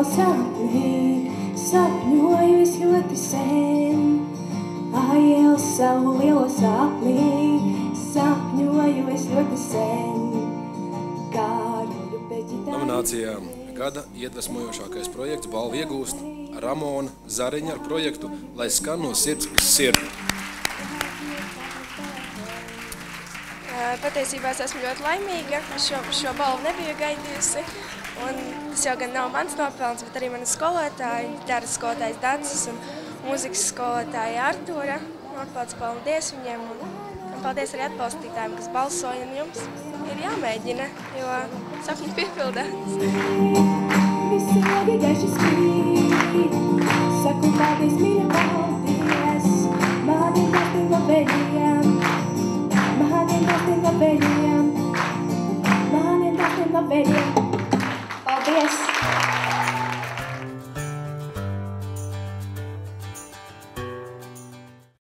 sapnī, sapņoju es ļoti sen. Aiel savu lielo sapnī, sapņoju es ļoti sen. Nominācijā gada iedvesmojošākais projekts balvu iegūst Ramona Zariņa ar projektu Lai skan no sirds uz sirdi. Patiesībā es esmu ļoti laimīga. Šo balvu nebiju gaidījusi. Un tas jau gan nav mans nopelns, bet arī mani skolotāji, ģitāras skolotājs Dancis un mūzikas skolotāja Artūra. Nopelns paldies viņiem un paldies arī atbalstītājiem, kas balsoja, un jums ir jāmēģina, jo sapņi piepildās. Visi logi gaiši spīd, saku paldies, mīļa, paldies, maniem mīļiem labējiem, maniem mīļiem labējiem, maniem mīļiem labējiem. Paldies!